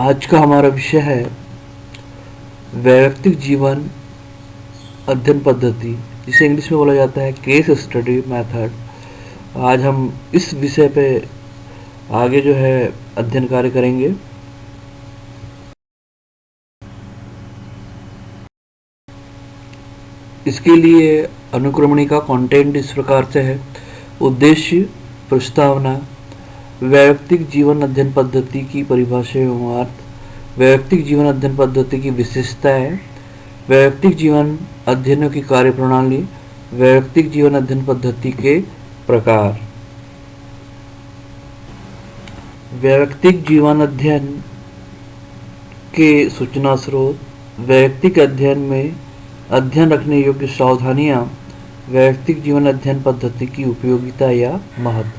आज का हमारा विषय है वैयक्तिक जीवन अध्ययन पद्धति, जिसे इंग्लिश में बोला जाता है केस स्टडी मेथड। आज हम इस विषय पे आगे जो है अध्ययन कार्य करेंगे। इसके लिए अनुक्रमणी का कंटेंट इस प्रकार से है: उद्देश्य, प्रस्तावना, वैयक्तिक जीवन अध्ययन पद्धति की परिभाषा एवं अर्थ, वैयक्तिक जीवन अध्ययन पद्धति की विशेषताएं, वैयक्तिक जीवन अध्ययनों की कार्यप्रणाली, वैयक्तिक जीवन अध्ययन पद्धति के प्रकार। वैयक्तिक जीवन अध्ययन के सूचना स्रोत, वैयक्तिक अध्ययन में अध्ययन रखने योग्य सावधानियां, वैयक्तिक जीवन अध्ययन पद्धति की उपयोगिता या महत्व,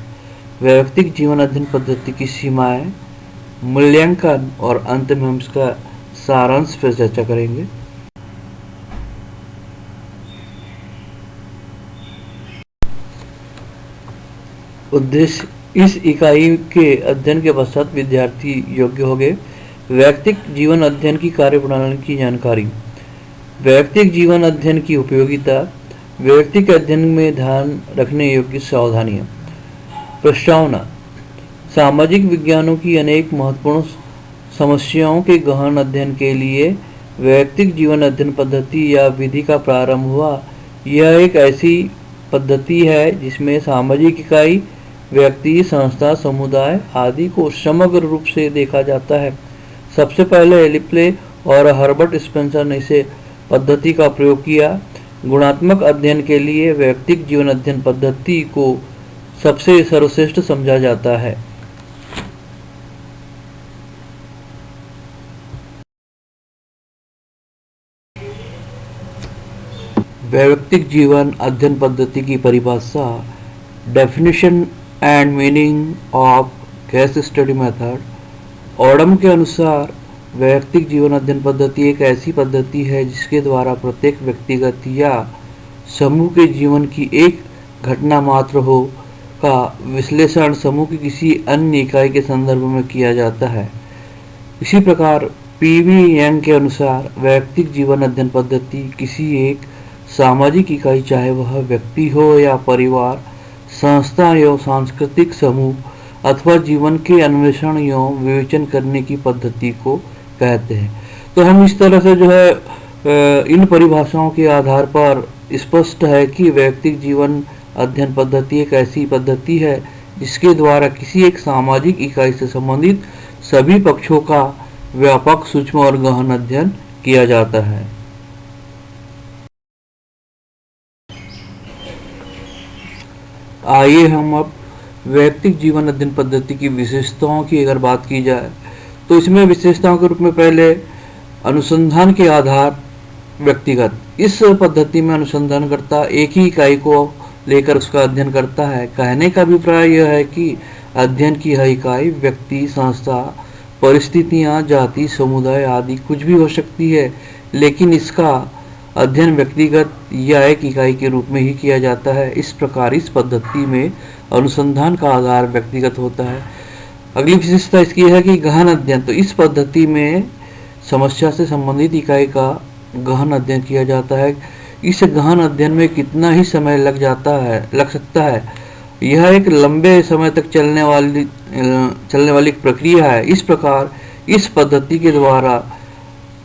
वैयक्तिक जीवन अध्ययन पद्धति की सीमाएं, मूल्यांकन और अंत में हम इसका सारांश पर चर्चा करेंगे। उद्देश्य: इस इकाई के अध्ययन के पश्चात विद्यार्थी योग्य हो गए। वैयक्तिक जीवन अध्ययन की कार्यप्रणाली की जानकारी, वैयक्तिक जीवन अध्ययन की उपयोगिता, वैयक्तिक अध्ययन में ध्यान रखने योग्य सावधानियां। प्रस्तावना: सामाजिक विज्ञानों की अनेक महत्वपूर्ण समस्याओं के गहन अध्ययन के लिए वैयक्तिक जीवन अध्ययन पद्धति या विधि का प्रारंभ हुआ। यह एक ऐसी पद्धति है जिसमें सामाजिक इकाई, व्यक्ति, संस्था, समुदाय आदि को समग्र रूप से देखा जाता है। सबसे पहले एलिप्ले और हर्बर्ट स्पेंसर ने इसे पद्धति का प्रयोग किया। गुणात्मक अध्ययन के लिए वैयक्तिक जीवन अध्ययन पद्धति को सबसे सर्वश्रेष्ठ समझा जाता है। वैयक्तिक जीवन अध्ययन पद्धति की परिभाषा, definition and meaning of case study method. Odum के अनुसार वैयक्तिक जीवन अध्ययन पद्धति एक ऐसी पद्धति है जिसके द्वारा प्रत्येक व्यक्तिगत या समूह के जीवन की एक घटना मात्र हो का विश्लेषण समूह की किसी अन्य इकाई के संदर्भ में किया जाता है। इसी प्रकार पीवी यंग के अनुसार वैयक्तिक जीवन अध्ययन पद्धति किसी एक सामाजिक इकाई, चाहे वह व्यक्ति हो या परिवार, संस्था या सांस्कृतिक समूह अथवा जीवन के अन्वेषण एवं विवेचन करने की पद्धति को कहते हैं। तो हम इस तरह से जो है इन परिभाषाओं के आधार पर स्पष्ट है कि वैयक्तिक जीवन अध्ययन पद्धति एक ऐसी पद्धति है जिसके द्वारा किसी एक सामाजिक इकाई से संबंधित सभी पक्षों का व्यापक, सूक्ष्म और गहन अध्ययन किया जाता है। आइए हम अब वैयक्तिक जीवन अध्ययन पद्धति की विशेषताओं की अगर बात की जाए तो इसमें विशेषताओं के रूप में पहले अनुसंधान के आधार व्यक्तिगत। इस पद्धति में अनुसंधानकर्ता एक ही इकाई को लेकर उसका अध्ययन करता है। कहने का अभिप्राय यह है कि अध्ययन की यह इकाई व्यक्ति, संस्था, परिस्थितियां, जाति, समुदाय आदि कुछ भी हो सकती है, लेकिन इसका अध्ययन व्यक्तिगत या एक इकाई के रूप में ही किया जाता है। इस प्रकार इस पद्धति में अनुसंधान का आधार व्यक्तिगत होता है। अगली विशेषता इसकी है कि गहन अध्ययन। तो इस पद्धति में समस्या से संबंधित इकाई का गहन अध्ययन किया जाता है। इस गहन अध्ययन में कितना ही समय लग सकता है, यह एक लंबे समय तक चलने वाली प्रक्रिया है। इस प्रकार इस पद्धति के द्वारा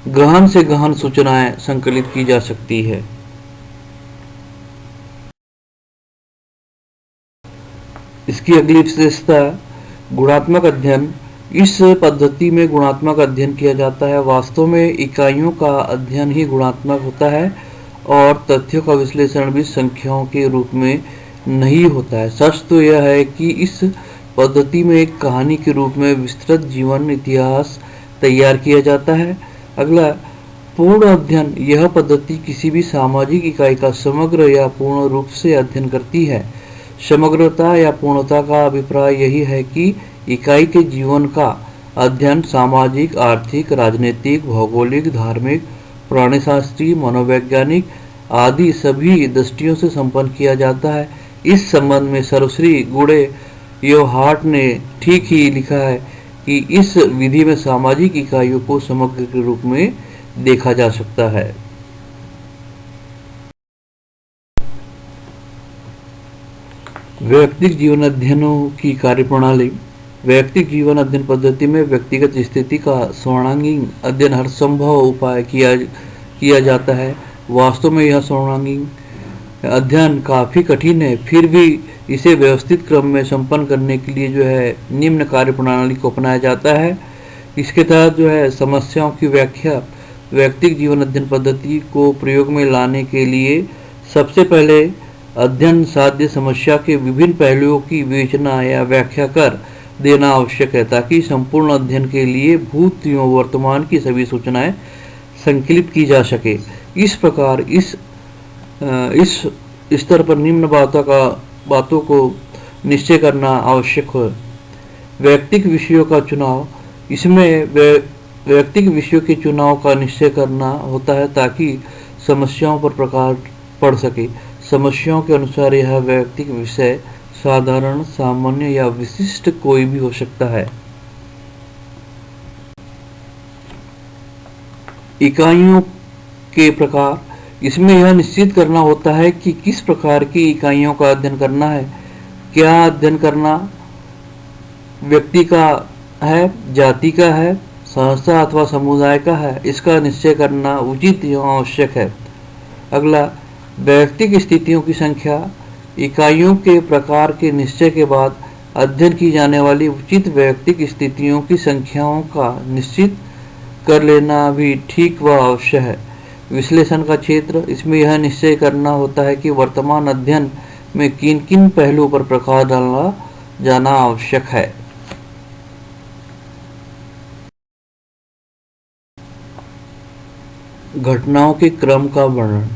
गहन से गहन सूचनाएं संकलित की जा सकती है। इसकी अगली विशेषता गुणात्मक अध्ययन। इस पद्धति में गुणात्मक अध्ययन किया जाता है। वास्तव में इकाइयों का अध्ययन ही गुणात्मक होता है और तथ्यों का विश्लेषण भी संख्याओं के रूप में नहीं होता है। सच तो यह है कि इस पद्धति में एक कहानी के रूप में विस्तृत जीवन इतिहास तैयार किया जाता है। अगला पूर्ण अध्ययन। यह पद्धति किसी भी सामाजिक इकाई का समग्र या पूर्ण रूप से अध्ययन करती है। समग्रता या पूर्णता का अभिप्राय यही है कि इकाई के जीवन का अध्ययन सामाजिक, आर्थिक, राजनीतिक, भौगोलिक, धार्मिक, प्राणीशास्त्री, मनोवैज्ञानिक आदि सभी दृष्टियों से संपन्न किया जाता है। इस संबंध में सर्वश्री गुडे योहार्ट ने ठीक ही लिखा है कि इस विधि में सामाजिक इकाइयों को समग्र के रूप में देखा जा सकता है। वैयक्तिक जीवन अध्ययनों की कार्यप्रणाली। वैयक्तिक जीवन अध्ययन पद्धति में व्यक्तिगत स्थिति का स्वर्णांगीन अध्ययन हर संभव उपाय किया जाता है। वास्तव में यह स्वर्णांगीन अध्ययन काफ़ी कठिन है, फिर भी इसे व्यवस्थित क्रम में संपन्न करने के लिए निम्न कार्यप्रणाली को अपनाया जाता है। इसके तहत समस्याओं की व्याख्या। वैयक्तिक जीवन अध्ययन पद्धति को प्रयोग में लाने के लिए सबसे पहले अध्ययन साध्य समस्या के विभिन्न पहलुओं की विवेचना या व्याख्या कर देना आवश्यक है, ताकि संपूर्ण अध्ययन के लिए भूत एवं वर्तमान की सभी सूचनाएं संकलित की जा सके। इस प्रकार इस स्तर पर निम्न बातों को निश्चय करना आवश्यक है। वैयक्तिक विषयों का चुनाव। इसमें वैयक्तिक विषयों के चुनाव का निश्चय करना होता है ताकि समस्याओं पर प्रकाश पड़ सके। समस्याओं के अनुसार यह वैयक्तिक विषय साधारण, सामान्य या विशिष्ट कोई भी हो सकता है। इकाइयों के प्रकार। इसमें यह निश्चित करना होता है कि किस प्रकार की इकाइयों का अध्ययन करना है। क्या अध्ययन करना व्यक्ति का है, जाति का है, संस्था अथवा समुदाय का है, इसका निश्चय करना उचित एवं आवश्यक है। अगला, वैयक्तिक स्थितियों की संख्या। इकाइयों के प्रकार के निश्चय के बाद अध्ययन की जाने वाली उचित वैयक्तिक स्थितियों की संख्याओं का निश्चित कर लेना भी ठीक व आवश्यक है। विश्लेषण का क्षेत्र। इसमें यह निश्चय करना होता है कि वर्तमान अध्ययन में किन किन पहलुओं पर प्रकाश डालना जाना आवश्यक है। घटनाओं के क्रम का वर्णन।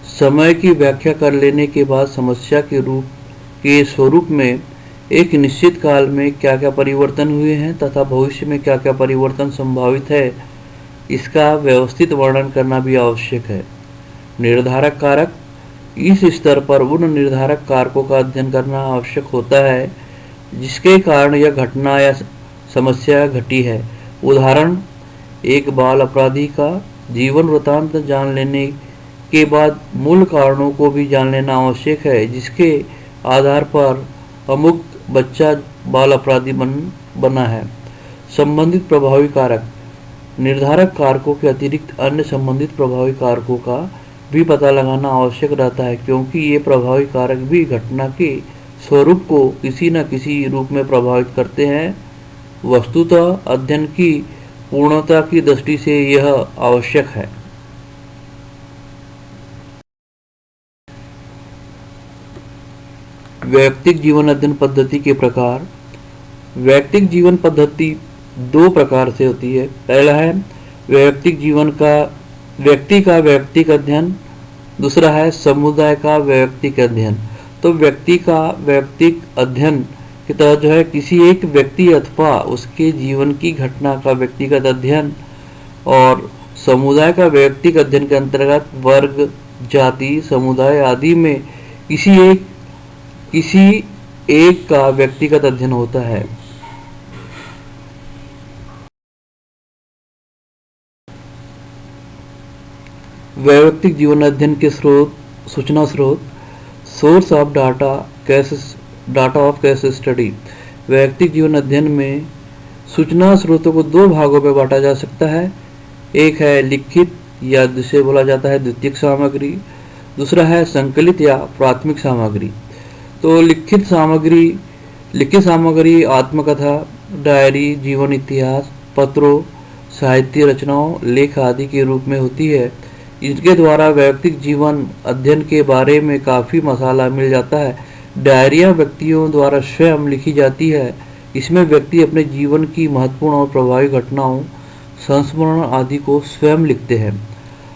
समय की व्याख्या कर लेने के बाद समस्या के स्वरूप में एक निश्चित काल में क्या क्या परिवर्तन हुए हैं तथा भविष्य में क्या क्या परिवर्तन संभावित है, इसका व्यवस्थित वर्णन करना भी आवश्यक है। निर्धारक कारक। इस स्तर पर उन निर्धारक कारकों का अध्ययन करना आवश्यक होता है जिसके कारण यह घटना या समस्या घटी है। उदाहरण, एक बाल अपराधी का जीवन वृत्तांत जान लेने के बाद मूल कारणों को भी जान लेना आवश्यक है जिसके आधार पर अमुक बच्चा बाल अपराधी बना है। संबंधित प्रभावी कारक। निर्धारक कारकों के अतिरिक्त अन्य संबंधित प्रभावी कारकों का भी पता लगाना आवश्यक रहता है, क्योंकि ये प्रभावी कारक भी घटना के स्वरूप को किसी न किसी रूप में प्रभावित करते हैं। वस्तुतः अध्ययन की पूर्णता की दृष्टि से यह आवश्यक है। वैयक्तिक जीवन अध्ययन पद्धति के प्रकार। वैयक्तिक जीवन पद्धति दो प्रकार से होती है। पहला है व्यक्ति का वैयक्तिक अध्ययन, दूसरा है समुदाय का वैयक्तिक अध्ययन। तो व्यक्ति का वैयक्तिक अध्ययन के तहत किसी एक व्यक्ति अथवा उसके जीवन की घटना का व्यक्तिगत अध्ययन, और समुदाय का वैयक्तिक अध्ययन के अंतर्गत वर्ग, जाति, समुदाय आदि में किसी एक का व्यक्तिगत अध्ययन होता है। वैयक्तिक जीवन अध्ययन के स्रोत। सूचना स्रोत। Source of data of case study. वैयक्तिक जीवन अध्ययन में सूचना स्रोतों को दो भागों में बांटा जा सकता है। एक है लिखित या जिसे बोला जाता है द्वितीयक सामग्री, दूसरा है संकलित या प्राथमिक सामग्री। तो लिखित सामग्री आत्मकथा, डायरी, जीवन इतिहास, पत्रों, साहित्य रचनाओं, लेख आदि के रूप में होती है। इनके द्वारा वैयक्तिक जीवन अध्ययन के बारे में काफ़ी मसाला मिल जाता है। डायरियाँ व्यक्तियों द्वारा स्वयं लिखी जाती है। इसमें व्यक्ति अपने जीवन की महत्वपूर्ण और प्रभावी घटनाओं, संस्मरण आदि को स्वयं लिखते हैं।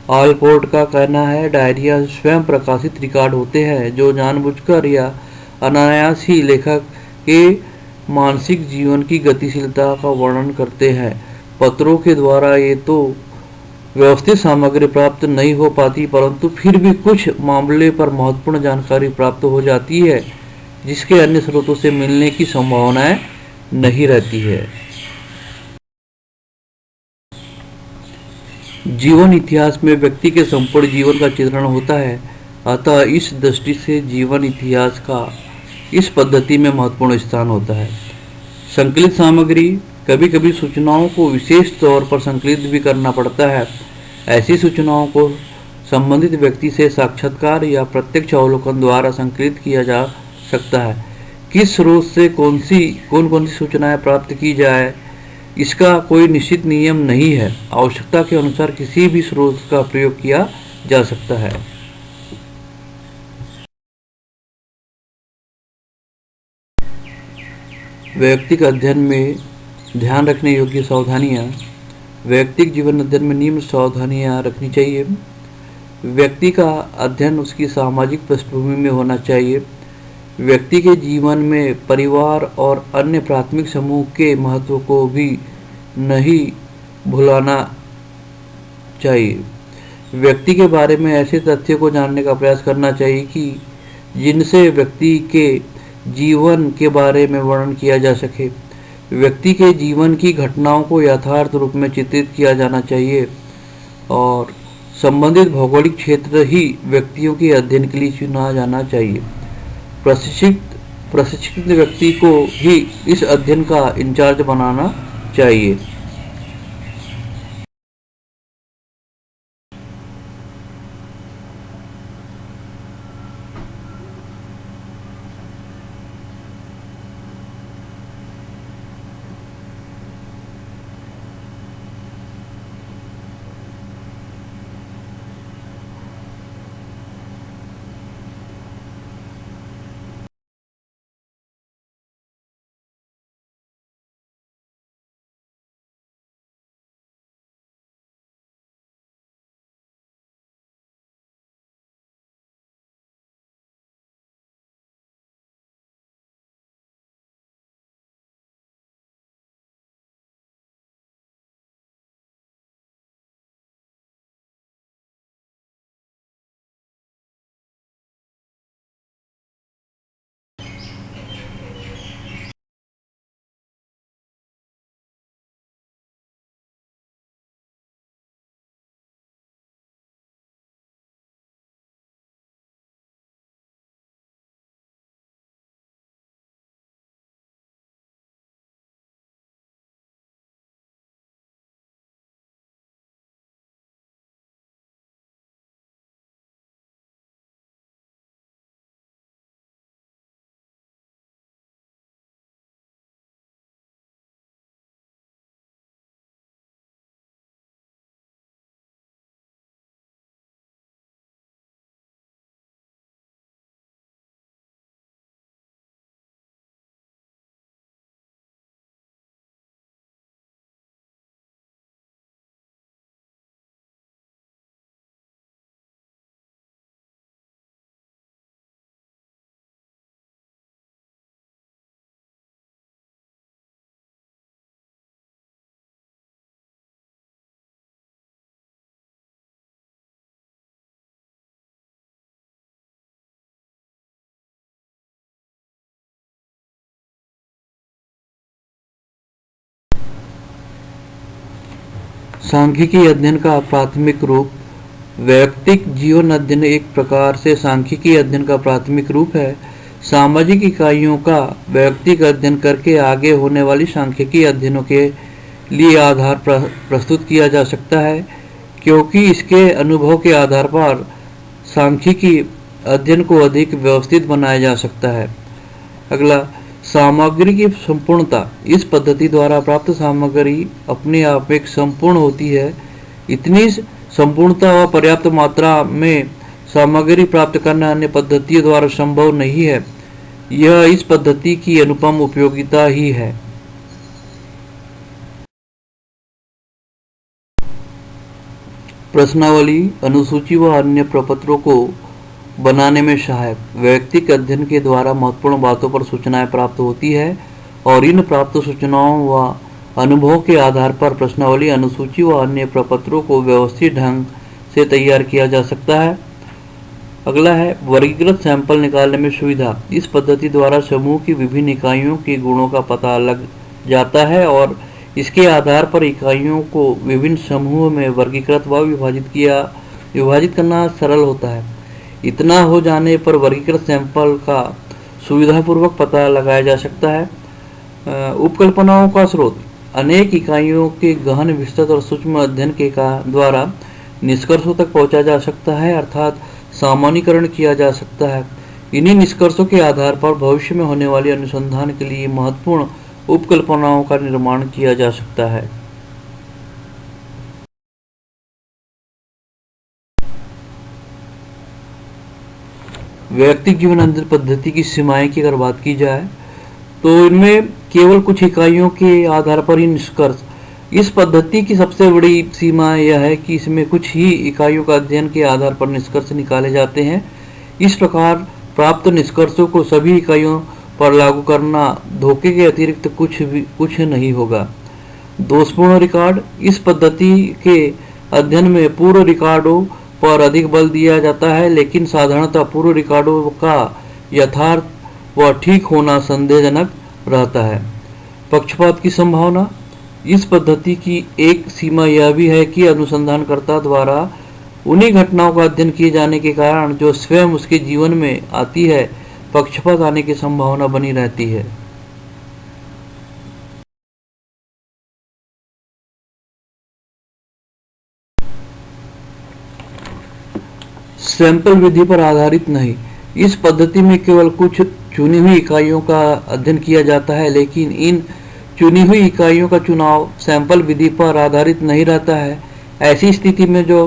ऑलपोर्ट का कहना है, डायरिया स्वयं प्रकाशित रिकॉर्ड होते हैं जो जानबूझकर या अनायास ही लेखक के मानसिक जीवन की गतिशीलता का वर्णन करते हैं। पत्रों के द्वारा ये तो व्यवस्थित सामग्री प्राप्त नहीं हो पाती, परंतु फिर भी कुछ मामले पर महत्वपूर्ण जानकारी प्राप्त हो जाती है जिसके अन्य स्रोतों से मिलने की संभावनाएं नहीं रहती है। जीवन इतिहास में व्यक्ति के संपूर्ण जीवन का चित्रण होता है, अतः इस दृष्टि से जीवन इतिहास का इस पद्धति में महत्वपूर्ण स्थान होता है। संकलित सामग्री, कभी कभी सूचनाओं को विशेष तौर पर संकलित भी करना पड़ता है। ऐसी सूचनाओं को संबंधित व्यक्ति से साक्षात्कार या प्रत्यक्ष अवलोकन द्वारा संकलित किया जा सकता है। किस स्रोत से कौन कौन सी सूचनाएं प्राप्त की जाए, इसका कोई निश्चित नियम नहीं है। आवश्यकता के अनुसार किसी भी स्रोत का प्रयोग किया जा सकता है। वैयक्तिक अध्ययन में ध्यान रखने योग्य सावधानियाँ। वैयक्तिक जीवन अध्ययन में निम्न सावधानियाँ रखनी चाहिए। व्यक्ति का अध्ययन उसकी सामाजिक पृष्ठभूमि में होना चाहिए। व्यक्ति के जीवन में परिवार और अन्य प्राथमिक समूह के महत्व को भी नहीं भुलाना चाहिए। व्यक्ति के बारे में ऐसे तथ्यों को जानने का प्रयास करना चाहिए कि जिनसे व्यक्ति के जीवन के बारे में वर्णन किया जा सके। व्यक्ति के जीवन की घटनाओं को यथार्थ रूप में चित्रित किया जाना चाहिए और संबंधित भौगोलिक क्षेत्र ही व्यक्तियों के अध्ययन के लिए चुना जाना चाहिए। प्रशिक्षित व्यक्ति को ही इस अध्ययन का इंचार्ज बनाना चाहिए। सांख्यिकी अध्ययन का प्राथमिक रूप। वैयक्तिक जीवन अध्ययन एक प्रकार से सांख्यिकी अध्ययन का प्राथमिक रूप है। सामाजिक इकाइयों का वैयक्तिक अध्ययन करके आगे होने वाली सांख्यिकी अध्ययनों के लिए आधार प्रस्तुत किया जा सकता है, क्योंकि इसके अनुभव के आधार पर सांख्यिकी अध्ययन को अधिक व्यवस्थित बनाया जा सकता है। अगला, सामग्री की संपूर्णता। इस पद्धति द्वारा प्राप्त सामग्री अपने आप में संपूर्ण होती है। इतनी संपूर्णता व पर्याप्त मात्रा में सामग्री प्राप्त करना अन्य पद्धतियों द्वारा संभव नहीं है। यह इस पद्धति की अनुपम उपयोगिता ही है। प्रश्नावली, अनुसूची व अन्य प्रपत्रों को बनाने में सहायक। वैयक्तिक अध्ययन के द्वारा महत्वपूर्ण बातों पर सूचनाएं प्राप्त होती है और इन प्राप्त सूचनाओं व अनुभव के आधार पर प्रश्नावली, अनुसूची व अन्य प्रपत्रों को व्यवस्थित ढंग से तैयार किया जा सकता है। अगला है वर्गीकृत सैंपल निकालने में सुविधा। इस पद्धति द्वारा समूह की विभिन्न इकाइयों के गुणों का पता लग जाता है और इसके आधार पर इकाइयों को विभिन्न समूहों में वर्गीकृत व विभाजित करना सरल होता है। इतना हो जाने पर वर्गीकृत सैंपल का सुविधापूर्वक पता लगाया जा सकता है। उपकल्पनाओं का स्रोत अनेक इकाइयों के गहन विस्तृत और सूक्ष्म अध्ययन के द्वारा निष्कर्षों तक पहुंचा जा सकता है, अर्थात सामान्यीकरण किया जा सकता है। इन्हीं निष्कर्षों के आधार पर भविष्य में होने वाले अनुसंधान के लिए महत्वपूर्ण उपकल्पनाओं का निर्माण किया जा सकता है। वैयक्तिक जीवन अध्ययन पद्धति की सीमाएं की अगर बात की जाए तो इनमें केवल कुछ इकाइयों के आधार पर ही निष्कर्ष। इस पद्धति की सबसे बड़ी सीमा यह है कि इसमें कुछ ही इकाइयों का अध्ययन के आधार पर निष्कर्ष निकाले जाते हैं। इस प्रकार प्राप्त निष्कर्षों को सभी इकाइयों पर लागू करना धोखे के अतिरिक्त कुछ नहीं होगा। दोषपूर्ण रिकॉर्ड इस पद्धति के अध्ययन में पूर्व रिकॉर्डों पर अधिक बल दिया जाता है, लेकिन साधारणतः पूर्व रिकॉर्डों का यथार्थ व ठीक होना संदेहजनक रहता है। पक्षपात की संभावना इस पद्धति की एक सीमा यह भी है कि अनुसंधानकर्ता द्वारा उन्हीं घटनाओं का अध्ययन किए जाने के कारण जो स्वयं उसके जीवन में आती है, पक्षपात आने की संभावना बनी रहती है। सैंपल विधि पर आधारित नहीं। इस पद्धति में केवल कुछ चुनी हुई इकाइयों का अध्ययन किया जाता है, लेकिन इन चुनी हुई इकाइयों का चुनाव सैंपल विधि पर आधारित नहीं रहता है। ऐसी स्थिति में जो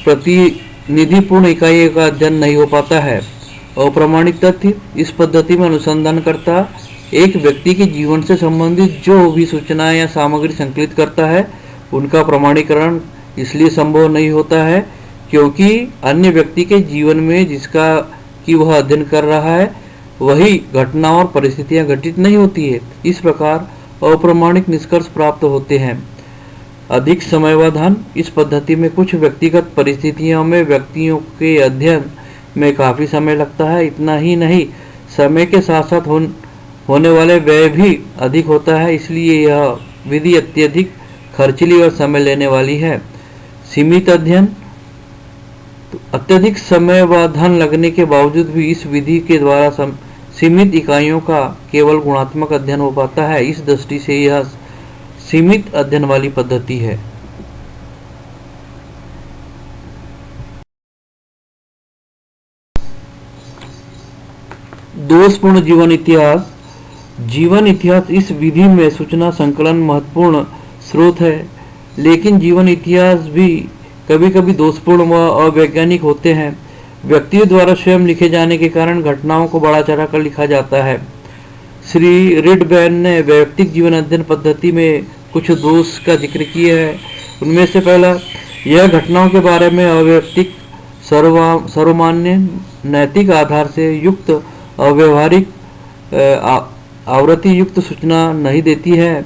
प्रतिनिधिपूर्ण इकाई का अध्ययन नहीं हो पाता है। अप्रमाणिक तथ्य इस पद्धति में अनुसंधानकर्ता एक व्यक्ति के जीवन से संबंधित जो भी सूचनाएं या सामग्री संकलित करता है, उनका प्रमाणीकरण इसलिए संभव नहीं होता है क्योंकि अन्य व्यक्ति के जीवन में जिसका कि वह अध्ययन कर रहा है वही घटना और परिस्थितियां घटित नहीं होती है। इस प्रकार अप्रमाणिक निष्कर्ष प्राप्त होते हैं। अधिक समयावधान इस पद्धति में कुछ व्यक्तिगत परिस्थितियों में व्यक्तियों के अध्ययन में काफ़ी समय लगता है। इतना ही नहीं, समय के साथ साथ होने वाले व्यय भी अधिक होता है, इसलिए यह विधि अत्यधिक खर्चीली और समय लेने वाली है। सीमित अध्ययन अत्यधिक समय व धन लगने के बावजूद भी इस विधि के द्वारा सीमित इकाइयों का केवल गुणात्मक अध्ययन हो पाता है। इस दृष्टि से यह सीमित अध्ययन वाली पद्धति है। दोषपूर्ण जीवन इतिहास। जीवन इतिहास इस विधि में सूचना संकलन महत्वपूर्ण स्रोत है, लेकिन जीवन इतिहास भी कभी कभी दोषपूर्ण व अवैज्ञानिक होते हैं। व्यक्तियों द्वारा स्वयं लिखे जाने के कारण घटनाओं को बढ़ा चढ़ा कर लिखा जाता है। श्री रिडबैन ने वैयक्तिक जीवन अध्ययन पद्धति में कुछ दोष का जिक्र किया है। उनमें से पहला, यह घटनाओं के बारे में अवैयक्तिक सर्वमान्य नैतिक आधार से युक्त अव्यवहारिक आवृत्ति युक्त सूचना नहीं देती है।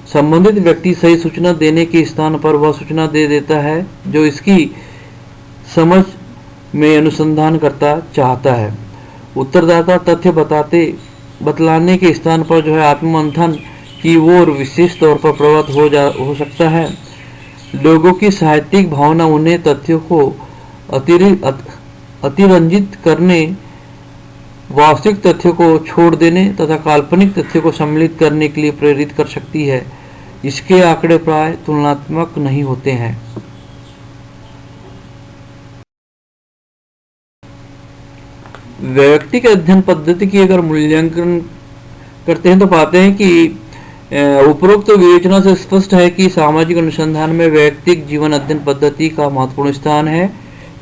संबंधित व्यक्ति सही सूचना देने के स्थान पर वह सूचना दे देता है जो इसकी समझ में अनुसंधान करता चाहता है। उत्तरदाता तथ्य बतलाने के स्थान पर जो है आत्ममंथन की ओर विशेष तौर पर प्रवृत्त हो सकता है। लोगों की साहित्यिक भावना उन्हें तथ्यों को अतिरंजित करने, वास्तविक तथ्यों को छोड़ देने तथा काल्पनिक तथ्यों को सम्मिलित करने के लिए प्रेरित कर सकती है। इसके आंकड़े प्राय तुलनात्मक नहीं होते हैं। वैयक्तिक अध्ययन पद्धति की अगर मूल्यांकन करते हैं तो पाते हैं कि उपरोक्त विवेचना से स्पष्ट है कि सामाजिक अनुसंधान में वैयक्तिक जीवन अध्ययन पद्धति का महत्वपूर्ण स्थान है,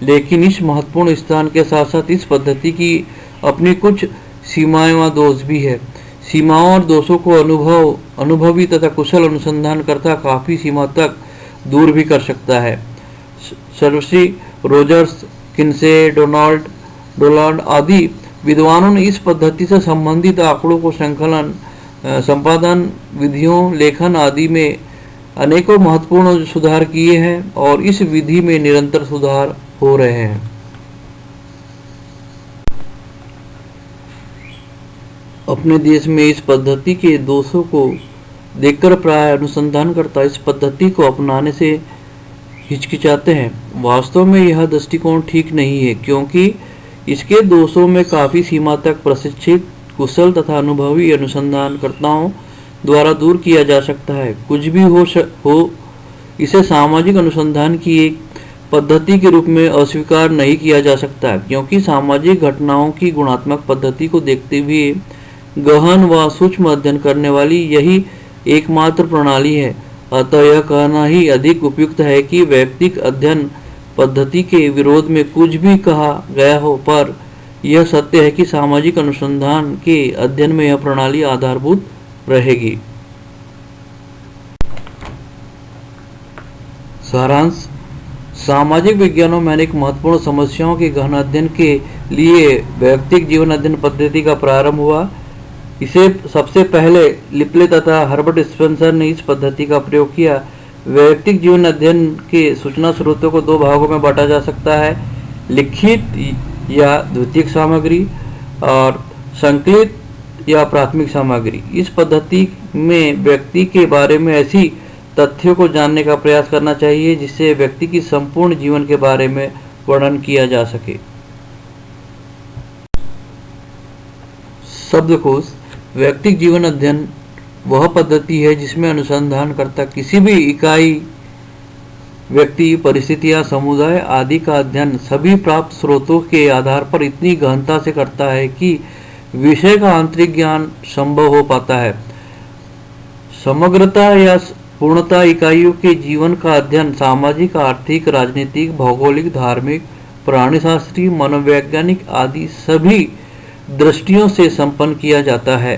लेकिन इस महत्वपूर्ण स्थान के साथ साथ इस पद्धति की अपनी कुछ सीमाएं व दोष भी है। सीमाओं और दोषों को अनुभवी तथा कुशल अनुसंधानकर्ता काफी सीमा तक दूर भी कर सकता है। सर्वश्री रोजर्स, किन्से, डोनाल्ड आदि विद्वानों ने इस पद्धति से संबंधित आंकड़ों को संकलन, संपादन, विधियों, लेखन आदि में अनेकों महत्वपूर्ण सुधार किए हैं और इस विधि में निरंतर सुधार हो रहे हैं। अपने देश में इस पद्धति के दोषों को देखकर प्राय अनुसंधानकर्ता इस पद्धति को अपनाने से हिचकिचाते हैं। वास्तव में यह दृष्टिकोण ठीक नहीं है, क्योंकि इसके दोषों में काफ़ी सीमा तक प्रशिक्षित, कुशल तथा अनुभवी अनुसंधानकर्ताओं द्वारा दूर किया जा सकता है। कुछ भी हो, इसे सामाजिक अनुसंधान की एक पद्धति के रूप में अस्वीकार नहीं किया जा सकता है, क्योंकि सामाजिक घटनाओं की गुणात्मक पद्धति को देखते हुए गहन व सूक्ष्म अध्ययन करने वाली यही एकमात्र प्रणाली है। अतः यह कहना ही अधिक उपयुक्त है कि वैयक्तिक अध्ययन पद्धति के विरोध में कुछ भी कहा गया हो, पर यह सत्य है कि सामाजिक अनुसंधान के अध्ययन में यह प्रणाली आधारभूत रहेगी। सारांश: सामाजिक विज्ञानों में अनेक महत्वपूर्ण समस्याओं के गहन अध्ययन के लिए वैयक्तिक जीवन अध्ययन पद्धति का प्रारंभ हुआ। इसे सबसे पहले लिपले तथा हर्बर्ट स्पेंसर ने इस पद्धति का प्रयोग किया। वैयक्तिक जीवन अध्ययन के सूचना स्रोतों को दो भागों में बांटा जा सकता है: लिखित या द्वितीयक सामग्री और संकलित या प्राथमिक सामग्री। इस पद्धति में व्यक्ति के बारे में ऐसी तथ्यों को जानने का प्रयास करना चाहिए जिससे व्यक्ति की संपूर्ण जीवन के बारे में वर्णन किया जा सके। शब्दकोश: वैयक्तिक जीवन अध्ययन वह पद्धति है जिसमें अनुसंधानकर्ता किसी भी इकाई, व्यक्ति, परिस्थिति या समुदाय आदि का अध्ययन सभी प्राप्त स्रोतों के आधार पर इतनी गहनता से करता है कि विषय का आंतरिक ज्ञान संभव हो पाता है। समग्रता या पूर्णता इकाइयों के जीवन का अध्ययन सामाजिक, आर्थिक, राजनीतिक, भौगोलिक, धार्मिक, प्राणीशास्त्री, मनोवैज्ञानिक आदि सभी दृष्टियों से संपन्न किया जाता है।